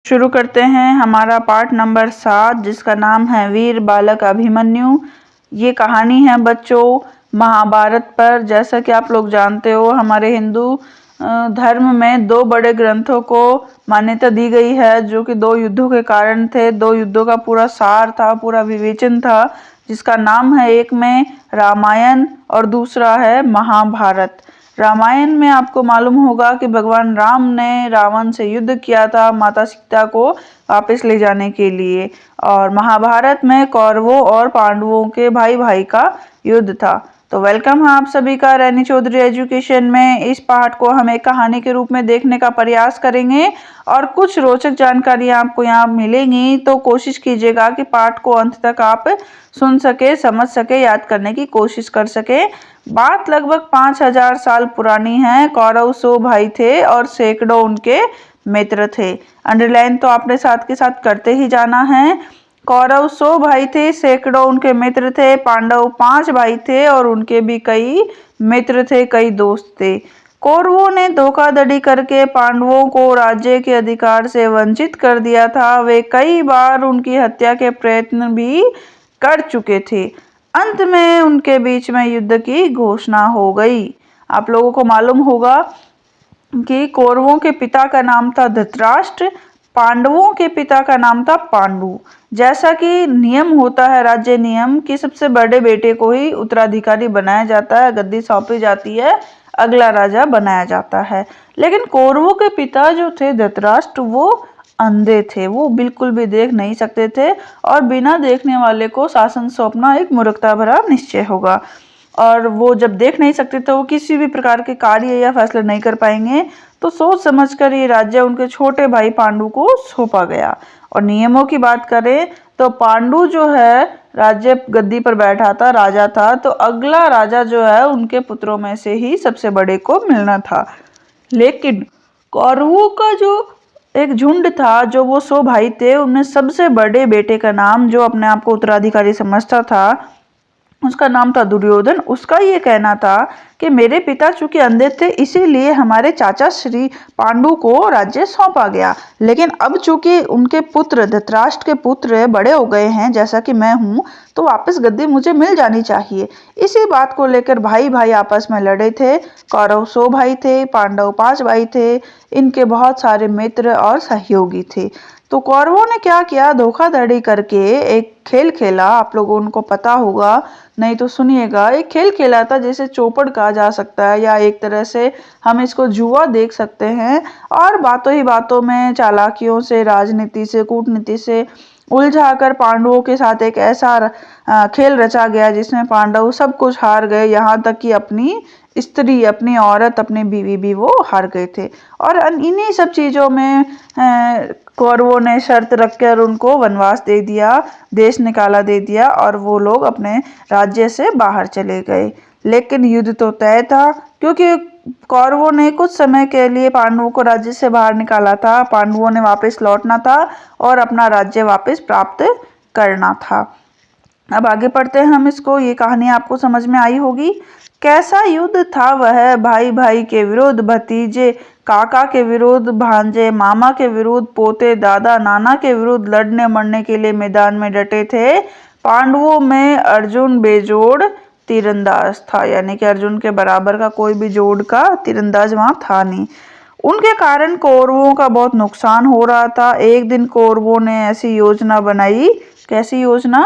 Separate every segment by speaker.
Speaker 1: शुरू करते हैं हमारा पार्ट नंबर 7 जिसका नाम है वीर बालक अभिमन्यु। ये कहानी है बच्चों महाभारत पर। जैसा कि आप लोग जानते हो हमारे हिंदू धर्म में दो बड़े ग्रंथों को मान्यता दी गई है जो कि दो युद्धों के कारण थे। दो युद्धों का पूरा सार था, पूरा विवेचन था, जिसका नाम है एक में रामायण और दूसरा है महाभारत। रामायण में आपको मालूम होगा कि भगवान राम ने रावण से युद्ध किया था माता सीता को वापस ले जाने के लिए, और महाभारत में कौरवों और पांडवों के भाई भाई का युद्ध था। तो वेलकम है आप सभी का रैनी चौधरी एजुकेशन में। इस पाठ को हम एक कहानी के रूप में देखने का प्रयास करेंगे और कुछ रोचक जानकारियां आपको यहाँ मिलेंगी। तो कोशिश कीजिएगा कि पाठ को अंत तक आप सुन सके, समझ सके, याद करने की कोशिश कर सके। बात लगभग 5000 साल पुरानी है। कौरव 100 भाई थे और सैकड़ों उनके मित्र थे। अंडरलाइन तो आपने साथ के साथ करते ही जाना है। कौरव 100 भाई थे, सैकड़ों उनके मित्र थे। पांडव 5 भाई थे और उनके भी कई मित्र थे, कई दोस्त थे। कौरवों ने धोखाधड़ी करके पांडवों को राज्य के अधिकार से वंचित कर दिया था। वे कई बार उनकी हत्या के प्रयत्न भी कर चुके थे। अंत में उनके बीच में युद्ध की घोषणा हो गई। आप लोगों को मालूम होगा कि कौरवों के पिता का नाम था धृतराष्ट्र, पांडवों के पिता का नाम था पांडु। जैसा कि नियम होता है, राज्य नियम, कि सबसे बड़े बेटे को ही उत्तराधिकारी बनाया जाता है, गद्दी सौंपी जाती है, अगला राजा बनाया जाता है। लेकिन कौरवों के पिता जो थे धृतराष्ट्र, वो अंधे थे, वो बिल्कुल भी देख नहीं सकते थे और बिना देखने वाले को शासन सौंपना एक मूर्खता भरा निश्चय होगा। और वो जब देख नहीं सकते थे वो किसी भी प्रकार के कार्य या फैसले नहीं कर पाएंगे। तो सोच समझकर ये राज्य उनके छोटे भाई पांडु को सौंपा गया। और नियमों की बात करें तो पांडु जो है राज्य गद्दी पर बैठा था, राजा था, तो अगला राजा जो है उनके पुत्रों में से ही सबसे बड़े को मिलना था। लेकिन कौरवों का जो एक झुंड था, जो वो 100 भाई थे, उनमें सबसे बड़े बेटे का नाम, जो अपने आप को उत्तराधिकारी समझता था, उसका नाम था दुर्योधन। उसका ये कहना था कि मेरे पिता चूंकि अंधे थे इसीलिए हमारे चाचा श्री पांडु को राज्य सौंपा गया, लेकिन अब चूंकि उनके पुत्र धृतराष्ट्र के पुत्र बड़े हो गए हैं जैसा कि मैं हूँ, तो वापस गद्दी मुझे मिल जानी चाहिए। इसी बात को लेकर भाई भाई आपस में लड़े थे। कौरव 100 भाई थे, पांडव 5 भाई थे, इनके बहुत सारे मित्र और सहयोगी थे। तो कौरवों ने क्या किया, धोखाधड़ी करके एक खेल खेला। आप लोगों को पता होगा, नहीं तो सुनिएगा। एक खेल खेला था जिसे चौपड़ कहा जा सकता है, या एक तरह से हम इसको जुआ देख सकते हैं। और बातों ही बातों में, चालाकियों से, राजनीति से, कूटनीति से उलझाकर पांडवों के साथ एक ऐसा खेल रचा गया जिसमें पांडव सब कुछ हार गए, यहाँ तक कि अपनी स्त्री, अपनी औरत, अपनी बीवी भी वो हार गए थे। और इन्हीं सब चीज़ों में कौरवों ने शर्त रखकर उनको वनवास दे दिया, देश निकाला दे दिया, और वो लोग अपने राज्य से बाहर चले गए। लेकिन युद्ध तो तय था, क्योंकि कौरवों ने कुछ समय के लिए पांडवों को राज्य से बाहर निकाला था। पांडवों ने वापस लौटना था और अपना राज्य वापस प्राप्त करना था। अब आगे पढ़ते हैं हम इसको। ये कहानी आपको समझ में आई होगी। कैसा युद्ध था वह, भाई भाई के विरुद्ध भतीजे, काका के विरुद्ध भांजे, मामा के विरुद्ध पोते, दादा नाना के विरुद्ध लड़ने मरने के लिए मैदान में डटे थे। पांडवों में अर्जुन बेजोड़ तीरंदाज था, यानी कि अर्जुन के बराबर का कोई भी जोड़ का तीरंदाज वहां था नहीं। उनके कारण कौरवों का बहुत नुकसान हो रहा था। एक दिन कौरवों ने ऐसी योजना बनाई। कैसी योजना?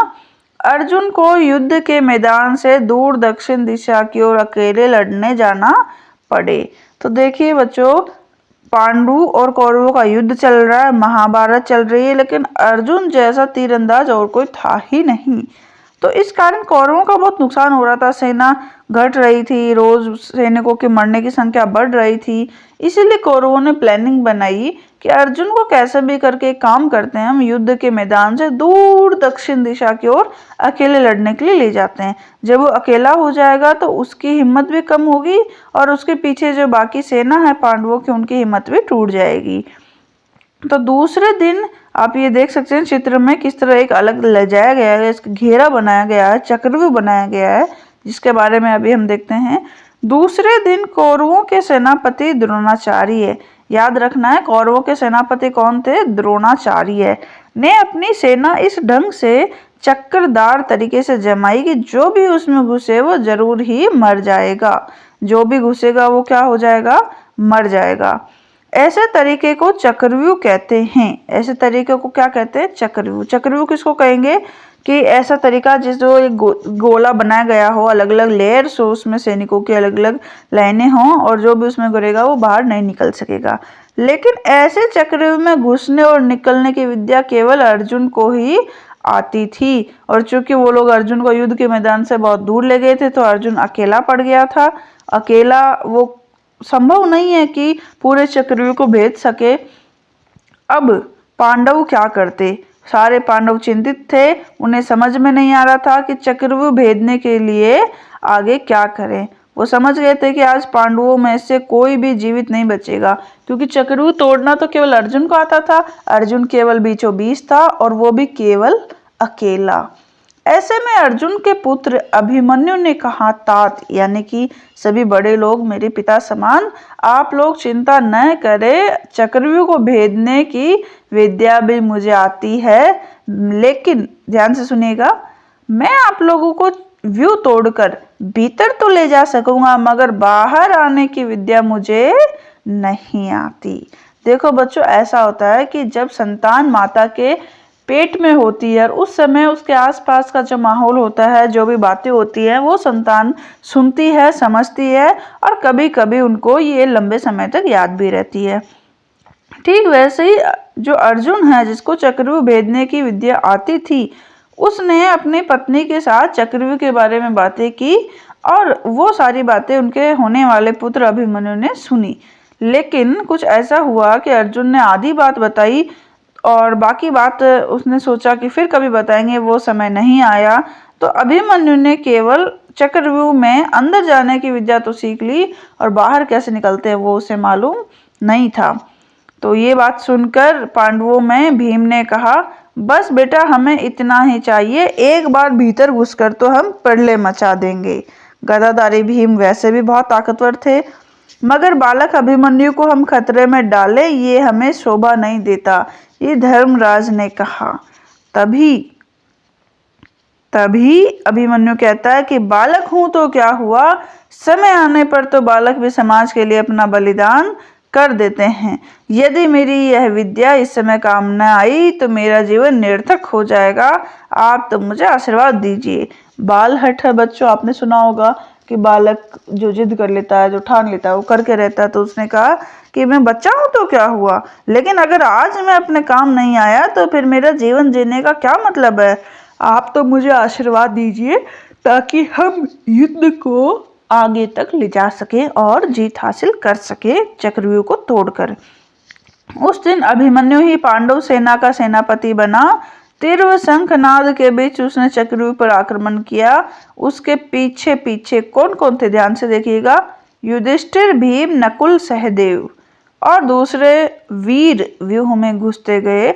Speaker 1: अर्जुन को युद्ध के मैदान से दूर दक्षिण दिशा की ओर अकेले लड़ने जाना पड़े। तो देखिए बच्चों, पांडु और कौरवों का युद्ध चल रहा है, महाभारत चल रही है, लेकिन अर्जुन जैसा तीरंदाज और कोई था ही नहीं। तो इस कारण कौरवों का बहुत नुकसान हो रहा था। सेना घट रही थी, रोज सैनिकों के मरने की संख्या बढ़ रही थी। इसीलिए कौरवों ने प्लानिंग बनाई कि अर्जुन को कैसे भी करके काम करते हैं, हम युद्ध के मैदान से दूर दक्षिण दिशा की ओर अकेले लड़ने के लिए ले जाते हैं। जब वो अकेला हो जाएगा तो उसकी हिम्मत भी कम होगी और उसके पीछे जो बाकी सेना है पांडवों की, उनकी हिम्मत भी टूट जाएगी। तो दूसरे दिन आप ये देख सकते हैं चित्र में किस तरह एक अलग ले जाया गया है, इसका घेरा बनाया गया है, चक्रव्यूह बनाया गया है, जिसके बारे में अभी हम देखते हैं। दूसरे दिन कौरवों के सेनापति द्रोणाचार्य, याद रखना है, कौरवों के सेनापति कौन थे? द्रोणाचार्य ने अपनी सेना इस ढंग से चक्रदार तरीके से जमाई कि जो भी उसमें घुसे वो जरूर ही मर जाएगा। जो भी घुसेगा वो क्या हो जाएगा? मर जाएगा। ऐसे तरीके को चक्रव्यूह कहते हैं। ऐसे तरीके को क्या कहते हैं? चक्रव्यूह। चक्रव्यूह किसको कहेंगे? कि ऐसा तरीका जिस जो एक गोला बनाया गया हो, अलग अलग लेयर्स हो, उसमें सैनिकों की अलग अलग लाइनें हों और जो भी उसमें गिरेगा वो बाहर नहीं निकल सकेगा। लेकिन ऐसे चक्रव्यूह में घुसने और निकलने की विद्या केवल अर्जुन को ही आती थी। और चूंकि वो लोग अर्जुन को युद्ध के मैदान से बहुत दूर ले गए थे तो अर्जुन अकेला पड़ गया था। अकेला वो संभव नहीं है कि पूरे चक्रव्यूह को भेद सके। अब पांडव क्या करते? सारे पांडव चिंतित थे। उन्हें समझ में नहीं आ रहा था कि चक्रव्यूह भेदने के लिए आगे क्या करें। वो समझ गए थे कि आज पांडवों में से कोई भी जीवित नहीं बचेगा, क्योंकि चक्रव्यूह तोड़ना तो केवल अर्जुन को आता था। अर्जुन केवल बीचों बीच था और वो भी केवल अकेला। ऐसे में अर्जुन के पुत्र अभिमन्यु ने कहा, तात यानी कि सभी बड़े लोग मेरे पिता समान, आप लोग चिंता न करें, चक्रव्यूह को भेदने की विद्या भी मुझे आती है। लेकिन ध्यान से सुनिएगा, मैं आप लोगों को व्यू तोड़कर भीतर तो ले जा सकूंगा, मगर बाहर आने की विद्या मुझे नहीं आती। देखो बच्चों, ऐसा होता है कि जब संतान माता के पेट में होती है और उस समय उसके आसपास का जो माहौल होता है, जो भी बातें होती हैं, वो संतान सुनती है, समझती है और कभी कभी उनको ये लंबे समय तक याद भी रहती है। ठीक वैसे ही जो अर्जुन है, जिसको चक्रव्यूह भेदने की विद्या आती थी, उसने अपनी पत्नी के साथ चक्रव्यूह के बारे में बातें की और वो सारी बातें उनके होने वाले पुत्र अभिमन्यु ने सुनी। लेकिन कुछ ऐसा हुआ कि अर्जुन ने आधी बात बताई और बाकी बात उसने सोचा कि फिर कभी बताएंगे, वो समय नहीं आया। तो अभिमन्यु ने केवल चक्रव्यूह में अंदर जाने की विद्या तो सीख ली और बाहर कैसे निकलते हैं वो उसे मालूम नहीं था। तो ये बात सुनकर पांडवों में भीम ने कहा, बस बेटा हमें इतना ही चाहिए, एक बार भीतर घुसकर तो हम प्रलय मचा देंगे। गदाधारी भीम वैसे भी बहुत ताकतवर थे, मगर बालक अभिमन्यु को हम खतरे में डालें ये हमें शोभा नहीं देता, ये धर्मराज ने कहा। तभी अभिमन्यु कहता है कि बालक हूं तो क्या हुआ, समय आने पर तो बालक भी समाज के लिए अपना बलिदान कर देते हैं। यदि मेरी यह विद्या इस समय काम न आई तो मेरा जीवन निरर्थक हो जाएगा। आप तो मुझे आशीर्वाद दीजिए। बाल हठ है बच्चों, आपने सुना होगा कि बालक जो जिद कर लेता है, जो ठान लेता है, वो करके रहता है। तो उसने कहा कि मैं बच्चा हूं तो क्या हुआ, लेकिन अगर आज मैं अपने काम नहीं आया तो फिर मेरा जीवन जीने का क्या मतलब है। आप तो मुझे आशीर्वाद दीजिए ताकि हम युद्ध को आगे तक ले जा सके और जीत हासिल कर सके चक्रव्यूह को तोड़कर। उस दिन अभिमन्यु ही पांडव सेना का सेनापति बना। तीव्र शंखनाद के बीच उसने चक्रव्यूह पर आक्रमण किया। उसके पीछे पीछे कौन कौन थे, ध्यान से देखिएगा, युधिष्ठिर, भीम, नकुल, सहदेव और दूसरे वीर व्यूह में घुसते गए,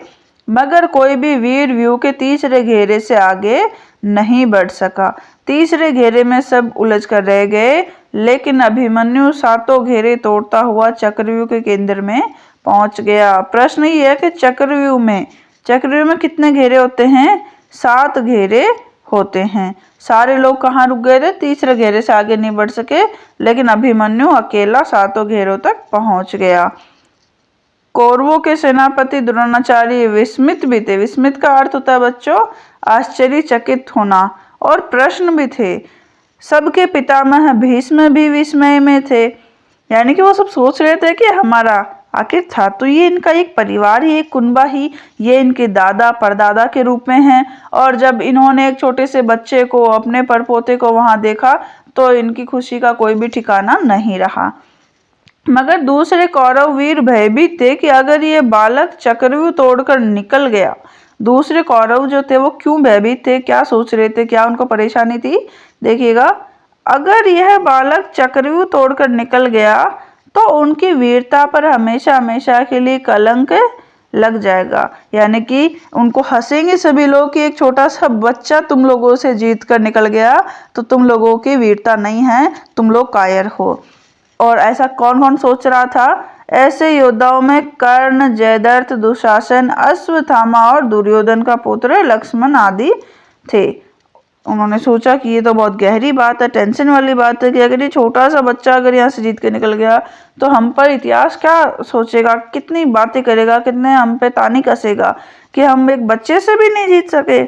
Speaker 1: मगर कोई भी वीर व्यूह के तीसरे घेरे से आगे नहीं बढ़ सका। तीसरे घेरे में सब उलझ कर रह गए, लेकिन अभिमन्यु सातों घेरे तोड़ता हुआ चक्रव्यूह के केंद्र में पहुंच गया। प्रश्न ये है कि चक्रव्यूह में कितने घेरे होते हैं? 7 घेरे होते हैं। सारे लोग कहाँ रुक गए थे? तीसरे घेरे से आगे नहीं बढ़ सके, लेकिन अभिमन्यु अकेला 7 घेरों तक पहुंच गया। कौरवों के सेनापति द्रोणाचार्य विस्मित भी थे। विस्मित का अर्थ होता है बच्चों आश्चर्यचकित होना, और प्रश्न भी थे। सबके पितामह भीष्म भी विस्मय में थे, यानी कि वो सब सोच रहे थे कि हमारा आखिर था तो ये इनका एक परिवार ही, एक कुनबा ही, ये इनके दादा परदादा के रूप में हैं। और जब इन्होंने एक छोटे से बच्चे को, अपने परपोते को वहां देखा तो इनकी खुशी का कोई भी ठिकाना नहीं रहा। मगर दूसरे कौरव वीर भयभीत थे कि अगर ये बालक चक्रव्यूह तोड़कर निकल गया। दूसरे कौरव जो थे वो क्यों भयभीत थे, क्या सोच रहे थे, क्या उनको परेशानी थी? देखिएगा, अगर यह बालक चक्रव्यूह तोड़कर निकल गया तो उनकी वीरता पर हमेशा हमेशा के लिए कलंक लग जाएगा। यानी कि उनको हंसेंगे सभी लोग कि एक छोटा सा बच्चा तुम लोगों से जीत कर निकल गया तो तुम लोगों की वीरता नहीं है, तुम लोग कायर हो। और ऐसा कौन कौन सोच रहा था? ऐसे योद्धाओं में कर्ण, जयद्रथ, दुशासन, अश्वत्थामा और दुर्योधन का पुत्र लक्ष्मण आदि थे। उन्होंने सोचा कि ये तो बहुत गहरी बात है, टेंशन वाली बात है कि अगर ये छोटा सा बच्चा अगर यहाँ से जीत के निकल गया तो हम पर इतिहास क्या सोचेगा, कितनी बातें करेगा, कितने हम पे ताने कसेगा कि हम एक बच्चे से भी नहीं जीत सके।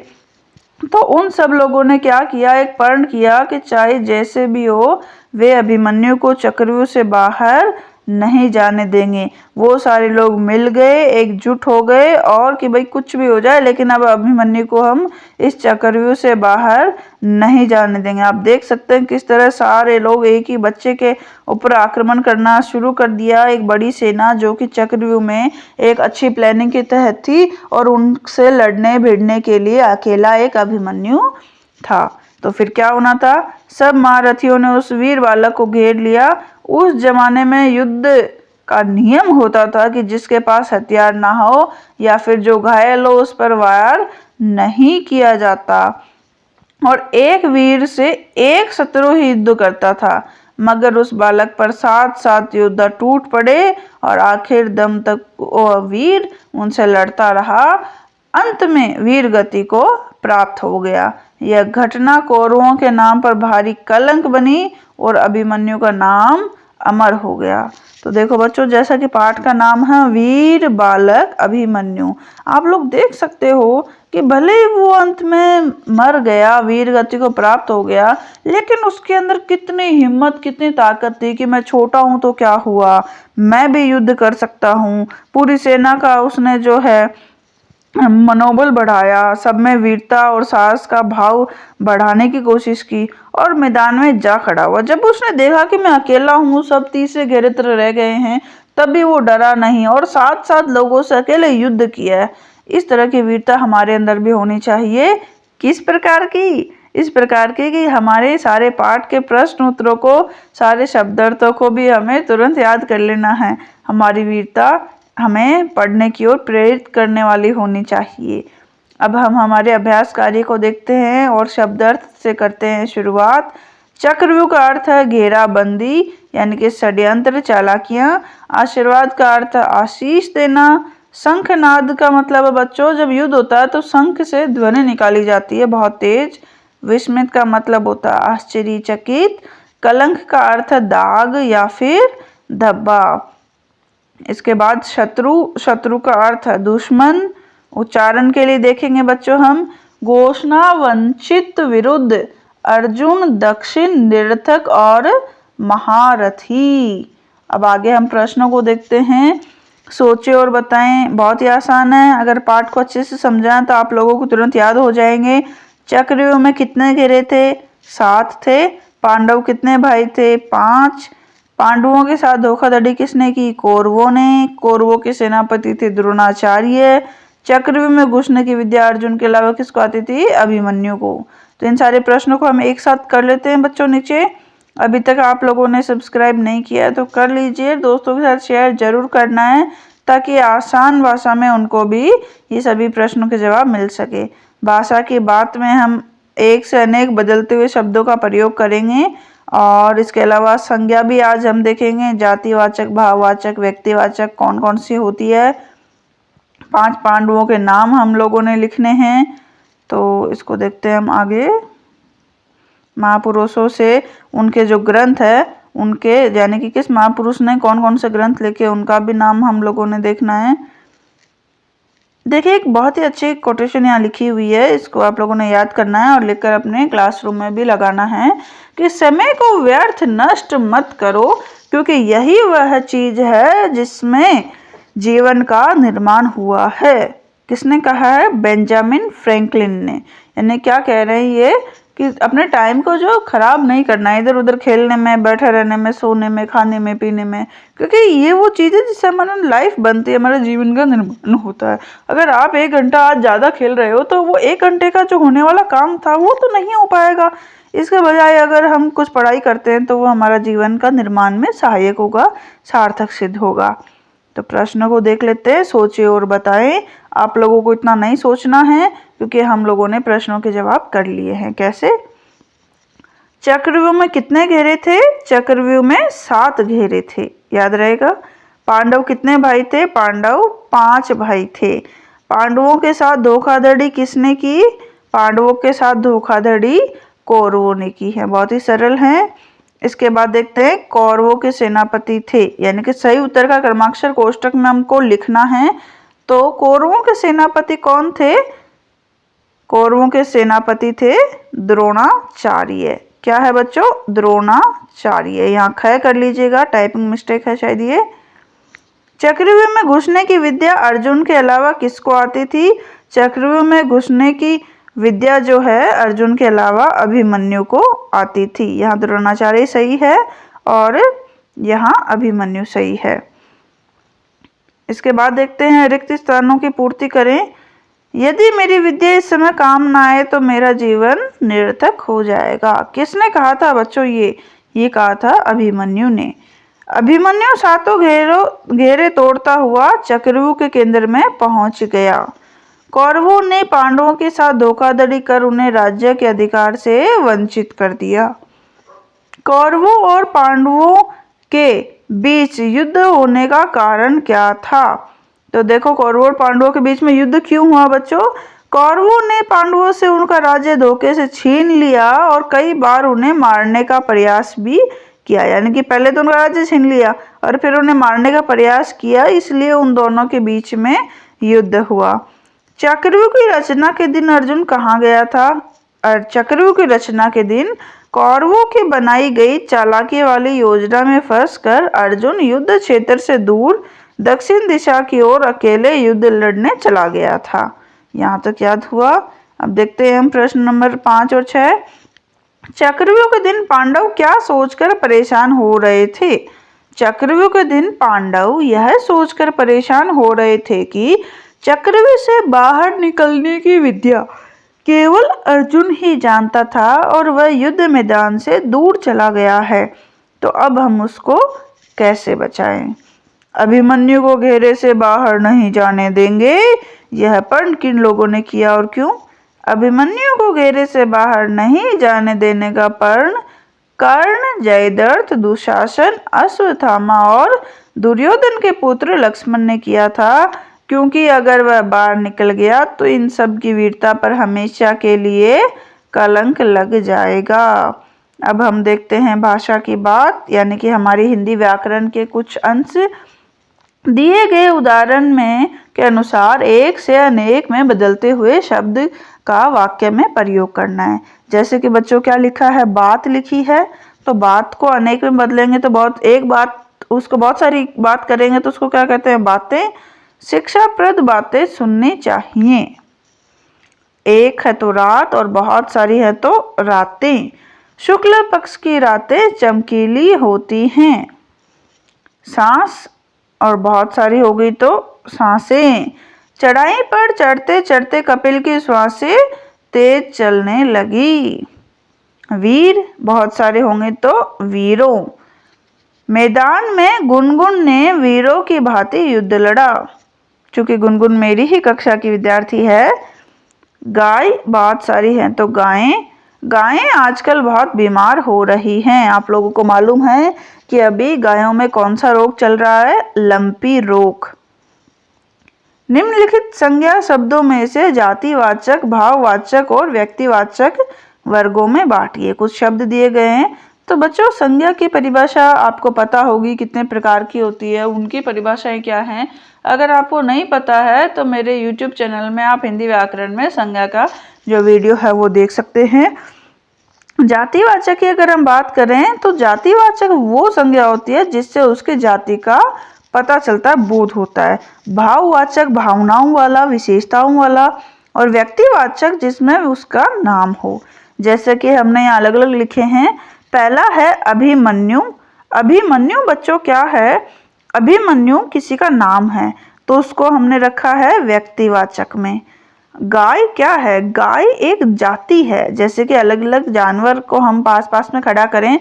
Speaker 1: तो उन सब लोगों ने क्या किया, एक प्रण किया कि चाहे जैसे भी हो वे अभिमन्यु को चक्रव्यूह से बाहर नहीं जाने देंगे। वो सारे लोग मिल गए, एकजुट हो गए और कि भाई कुछ भी हो जाए लेकिन अब अभिमन्यु को हम इस चक्रव्यूह से बाहर नहीं जाने देंगे। आप देख सकते हैं किस तरह सारे लोग एक ही बच्चे के ऊपर आक्रमण करना शुरू कर दिया। एक बड़ी सेना जो कि चक्रव्यूह में एक अच्छी प्लानिंग के तहत थी और उनसे लड़ने भिड़ने के लिए अकेला एक अभिमन्यु था। तो फिर क्या होना था, सब महारथियों ने उस वीर बालक को घेर लिया। उस जमाने में युद्ध का नियम होता था कि जिसके पास हथियार ना हो या फिर जो घायल हो उस पर वार नहीं किया जाता और एक वीर से एक शत्रु ही युद्ध करता था। मगर उस बालक पर 7 योद्धा टूट पड़े और आखिर दम तक वो वीर उनसे लड़ता रहा। अंत में वीर गति को प्राप्त हो गया। यह घटना कौरवों के नाम पर भारी कलंक बनी और अभिमन्यु का नाम अमर हो गया। तो देखो बच्चों, जैसा कि पाठ का नाम है वीर बालक अभिमन्यु, आप लोग देख सकते हो कि भले ही वो अंत में मर गया, वीर गति को प्राप्त हो गया, लेकिन उसके अंदर कितनी हिम्मत, कितनी ताकत थी कि मैं छोटा हूं तो क्या हुआ, मैं भी युद्ध कर सकता हूँ। पूरी सेना का उसने जो है मनोबल बढ़ाया, सब में वीरता और साहस का भाव बढ़ाने की कोशिश की और मैदान में जा खड़ा हुआ। जब उसने देखा कि मैं अकेला हूँ, सब तीसरे घेरे तरह रह गए हैं, तब भी वो डरा नहीं और 7 लोगों से अकेले युद्ध किया है। इस तरह की वीरता हमारे अंदर भी होनी चाहिए। किस प्रकार की? इस प्रकार की कि हमारे सारे पाठ के प्रश्न उत्तरों को, सारे शब्दार्थों को भी हमें तुरंत याद कर लेना है। हमारी वीरता हमें पढ़ने की ओर प्रेरित करने वाली होनी चाहिए। अब हम हमारे अभ्यास कार्य को देखते हैं और शब्दार्थ से करते हैं शुरुआत। चक्रव्यूह का अर्थ है घेराबंदी यानी कि षड्यंत्र, चालाकियां। आशीर्वाद का अर्थ है आशीष देना। शंखनाद का मतलब है बच्चों, जब युद्ध होता है तो शंख से ध्वनि निकाली जाती है बहुत तेज। विस्मित का मतलब होता है आश्चर्यचकित। कलंक का अर्थ है दाग या फिर धब्बा। इसके बाद शत्रु का अर्थ है दुश्मन। उच्चारण के लिए देखेंगे बच्चों हम, घोषणा वंचित, विरुद्ध, अर्जुन, दक्षिण, निरर्थक और महारथी। अब आगे हम प्रश्नों को देखते हैं। सोचे और बताएं, बहुत ही आसान है। अगर पाठ को अच्छे से समझाएं तो आप लोगों को तुरंत याद हो जाएंगे। चक्रव्यूह में कितने घेरे थे? 7 थे। पांडव कितने भाई थे? 5। पांडवों के साथ धोखाधड़ी किसने की? कौरवों ने। कौरवों के सेनापति थे द्रोणाचार्य। चक्रव्यूह में घुसने की विद्या अर्जुन के अलावा किसको आती थी? अभिमन्यु को। तो इन सारे प्रश्नों को हम एक साथ कर लेते हैं बच्चों। नीचे अभी तक आप लोगों ने सब्सक्राइब नहीं किया है तो कर लीजिए, दोस्तों के साथ शेयर जरूर करना है ताकि आसान भाषा में उनको भी ये सभी प्रश्नों के जवाब मिल सके। भाषा की बात में हम एक से अनेक बदलते हुए शब्दों का प्रयोग करेंगे और इसके अलावा संज्ञा भी आज हम देखेंगे। जातिवाचक, भाववाचक, व्यक्तिवाचक कौन कौन सी होती है। 5 पांडवों के नाम हम लोगों ने लिखने हैं, तो इसको देखते हैं हम आगे। महापुरुषों से उनके जो ग्रंथ है उनके, यानी कि किस महापुरुष ने कौन कौन से ग्रंथ लिखे उनका भी नाम हम लोगों ने देखना है। देखिए, एक बहुत ही अच्छी कोटेशन यहाँ लिखी हुई है, इसको आप लोगों ने याद करना है और लिखकर अपने क्लासरूम में भी लगाना है कि समय को व्यर्थ नष्ट मत करो क्योंकि यही वह चीज है जिसमें जीवन का निर्माण हुआ है। किसने कहा है? बेंजामिन फ्रैंकलिन ने। यानी क्या कह रहे हैं ये कि अपने टाइम को जो खराब नहीं करना है इधर उधर खेलने में, बैठे रहने में, सोने में, खाने में, पीने में, क्योंकि ये वो चीज़ है जिससे हमारा लाइफ बनती है, हमारे जीवन का निर्माण होता है। अगर आप 1 घंटा आज ज़्यादा खेल रहे हो तो वो 1 घंटे का जो होने वाला काम था वो तो नहीं हो पाएगा। इसके बजाय अगर हम कुछ पढ़ाई करते हैं तो वो हमारा जीवन का निर्माण में सहायक होगा, सार्थक सिद्ध होगा। तो प्रश्नों को देख लेते हैं, सोचिए और बताएं। आप लोगों को इतना नहीं सोचना है क्योंकि हम लोगों ने प्रश्नों के जवाब कर लिए हैं। कैसे? चक्रव्यूह में कितने घेरे थे? चक्रव्यूह में 7 घेरे थे, याद रहेगा। पांडव कितने भाई थे? पांडव 5 भाई थे। पांडवों के साथ धोखाधड़ी किसने की? पांडवों के साथ धोखाधड़ी कौरवों ने की है। बहुत ही सरल है। इसके बाद देखते हैं कौरवों के सेनापति थे, यानी कि सही उत्तर का क्रमाक्षर कोष्टक में हमको लिखना है। तो कौरवों के सेनापति कौन थे? कौरवों के सेनापति थे द्रोणाचार्य। क्या है बच्चों? द्रोणाचार्य। यहाँ ख कर लीजिएगा, टाइपिंग मिस्टेक है शायद ये। चक्रव्यूह में घुसने की विद्या अर्जुन के अलावा किसको आती थी? चक्रव्यूह में घुसने की विद्या जो है अर्जुन के अलावा अभिमन्यु को आती थी। यहाँ द्रोणाचार्य सही है और यहाँ अभिमन्यु सही है। इसके बाद देखते हैं रिक्त स्थानों की पूर्ति करें। यदि मेरी विद्या इस समय काम ना आए तो मेरा जीवन निरर्थक हो जाएगा। किसने कहा था बच्चों? ये कहा था अभिमन्यु ने। अभिमन्यु सातों घेरे तोड़ता हुआ चक्रव्यूह के केंद्र में पहुंच गया। कौरवों ने पांडवों के साथ धोखाधड़ी कर उन्हें राज्य के अधिकार से वंचित कर दिया। कौरवों और पांडवों के बीच युद्ध होने का कारण क्या था? तो देखो कौरवों और पांडवों के बीच में युद्ध क्यों हुआ बच्चों? कौरवों ने पांडवों से उनका राज्य धोखे से छीन लिया और कई बार उन्हें मारने का प्रयास भी किया। यानी कि पहले तो उनका राज्य छीन लिया और फिर उन्हें मारने का प्रयास किया, इसलिए उन दोनों के बीच में युद्ध हुआ। चक्रव्यूह की रचना के दिन अर्जुन कहाँ गया था? चक्रव्यूह की रचना के दिन कौरवों की बनाई गई चालाकी वाली योजना में फंसकर अर्जुन युद्ध क्षेत्र से दूर दक्षिण दिशा की ओर अकेले युद्ध लड़ने चला गया था। यहाँ तक याद हुआ। अब देखते हैं हम प्रश्न नंबर 5 और 6। चक्रव्यूह के दिन पांडव क्या सोचकर परेशान हो रहे थे? चक्रव्यूह के दिन पांडव यह सोचकर परेशान हो रहे थे कि चक्रव्यूह से बाहर निकलने की विद्या केवल अर्जुन ही जानता था और वह युद्ध मैदान से दूर चला गया है, तो अब हम उसको कैसे बचाएं? अभिमन्यु को घेरे से बाहर नहीं जाने देंगे, यह प्रण किन लोगों ने किया और क्यों? अभिमन्यु को घेरे से बाहर नहीं जाने देने का प्रण कर्ण, जयद्रथ, दुशासन, अश्वत्थामा और दुर्योधन के पुत्र लक्ष्मण ने किया था, क्योंकि अगर वह बाहर निकल गया तो इन सब की वीरता पर हमेशा के लिए कलंक लग जाएगा। अब हम देखते हैं भाषा की बात, यानी कि हमारी हिंदी व्याकरण के कुछ अंश। दिए गए उदाहरण में के अनुसार एक से अनेक में बदलते हुए शब्द का वाक्य में प्रयोग करना है। जैसे कि बच्चों क्या लिखा है? बात लिखी है, तो बात को अनेक में बदलेंगे तो बहुत सारी बात करेंगे तो उसको क्या कहते हैं? बातें। शिक्षाप्रद बातें सुननी चाहिए। एक है तो रात और बहुत सारी है तो रातें। शुक्ल पक्ष की रातें चमकीली होती हैं। सांस और बहुत सारी हो गई तो सांसें। चढ़ाई पर चढ़ते चढ़ते कपिल की श्वासें तेज चलने लगी। वीर बहुत सारे होंगे तो वीरों। मैदान में गुनगुन ने वीरों की भांति युद्ध लड़ा। चूंकि गुनगुन मेरी ही कक्षा की विद्यार्थी है। गाय बहुत सारी हैं तो गायें। गायें आजकल बहुत बीमार हो रही हैं। आप लोगों को मालूम है कि अभी गायों में कौन सा रोग चल रहा है? लंपी रोग। निम्नलिखित संज्ञा शब्दों में से जातिवाचक, भाववाचक और व्यक्तिवाचक वर्गों में बांटिए। कुछ शब्द दिए गए हैं, तो बच्चों संज्ञा की परिभाषा आपको पता होगी कितने प्रकार की होती है, उनकी परिभाषाएं क्या हैं। अगर आपको नहीं पता है तो मेरे YouTube चैनल में आप हिंदी व्याकरण में संज्ञा का जो वीडियो है वो देख सकते हैं। जातिवाचक की अगर हम बात करें तो जातिवाचक वो संज्ञा होती है जिससे उसके जाति का पता चलता है, बोध होता है। भाववाचक भावनाओं वाला, विशेषताओं वाला। और व्यक्तिवाचक जिसमें उसका नाम हो। जैसे कि हमने यहाँ अलग अलग लिखे हैं। पहला है अभिमन्यु। अभिमन्यु बच्चों क्या है? अभिमन्यु किसी का नाम है तो उसको हमने रखा है व्यक्तिवाचक में। गाय क्या है? गाय एक जाति है। जैसे कि अलग अलग जानवर को हम पास पास में खड़ा करें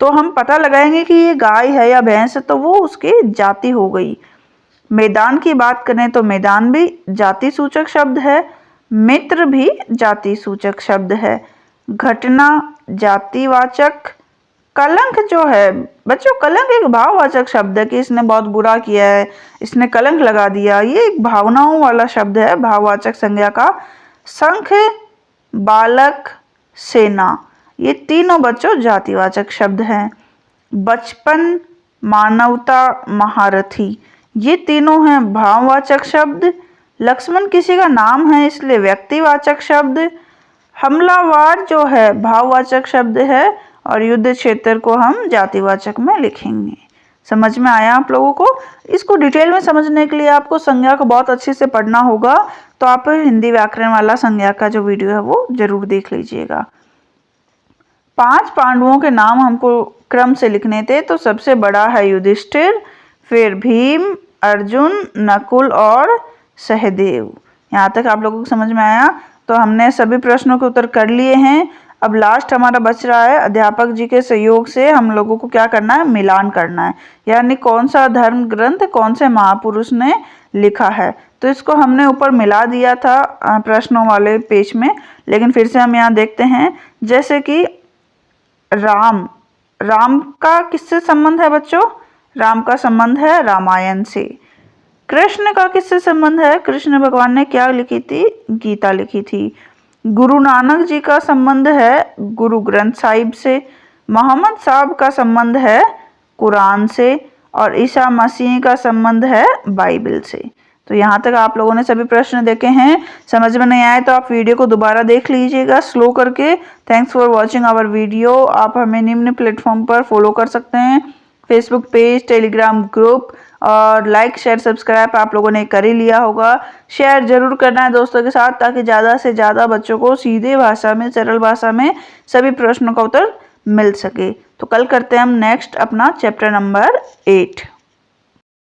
Speaker 1: तो हम पता लगाएंगे कि ये गाय है या भैंस है, तो वो उसकी जाति हो गई। मैदान की बात करें तो मैदान भी जाति सूचक शब्द है। मित्र भी जाति सूचक शब्द है। घटना जातिवाचक, कलंक जो है बच्चों, कलंक एक भाववाचक शब्द है कि इसने बहुत बुरा किया है, इसने कलंक लगा दिया। ये एक भावनाओं वाला शब्द है, भाववाचक संज्ञा का। शंख, बालक, सेना, ये तीनों बच्चों जातिवाचक शब्द हैं। बचपन, मानवता, महारथी, ये तीनों हैं भाववाचक शब्द। लक्ष्मण किसी का नाम है इसलिए व्यक्तिवाचक शब्द। हमलावर जो है भाववाचक शब्द है और युद्ध क्षेत्र को हम जातिवाचक में लिखेंगे। समझ में आया आप लोगों को? इसको डिटेल में समझने के लिए आपको संज्ञा को बहुत अच्छे से पढ़ना होगा, तो आप हिंदी व्याकरण वाला संज्ञा का जो वीडियो है वो जरूर देख लीजिएगा। 5 पांडवों के नाम हमको क्रम से लिखने थे, तो सबसे बड़ा है युधिष्ठिर, फिर भीम, अर्जुन, नकुल और सहदेव। यहाँ तक आप लोगों को समझ में आया? तो हमने सभी प्रश्नों के उत्तर कर लिए हैं। अब लास्ट हमारा बच रहा है, अध्यापक जी के सहयोग से हम लोगों को क्या करना है, मिलान करना है, यानी कौन सा धर्म ग्रंथ कौन से महापुरुष ने लिखा है। तो इसको हमने ऊपर मिला दिया था प्रश्नों वाले पेज में, लेकिन फिर से हम यहाँ देखते हैं। जैसे कि राम का किससे संबंध है बच्चों? राम का संबंध है रामायण से। कृष्ण का किससे संबंध है? कृष्ण भगवान ने क्या लिखी थी? गीता लिखी थी। गुरु नानक जी का संबंध है गुरु ग्रंथ साहिब से। मोहम्मद साहब का संबंध है कुरान से, और ईसा मसीह का संबंध है बाइबल से। तो यहाँ तक आप लोगों ने सभी प्रश्न देखे हैं। समझ में नहीं आए तो आप वीडियो को दोबारा देख लीजिएगा स्लो करके। Thanks for watching our video. आप हमें निम्न प्लेटफॉर्म पर फॉलो कर सकते हैं, फेसबुक पेज, टेलीग्राम ग्रुप, और लाइक शेयर सब्सक्राइब आप लोगों ने कर ही लिया होगा। शेयर जरूर करना है दोस्तों के साथ, ताकि ज़्यादा से ज़्यादा बच्चों को सीधे भाषा में, सरल भाषा में सभी प्रश्नों का उत्तर मिल सके। तो कल करते हैं हम नेक्स्ट अपना चैप्टर नंबर 8।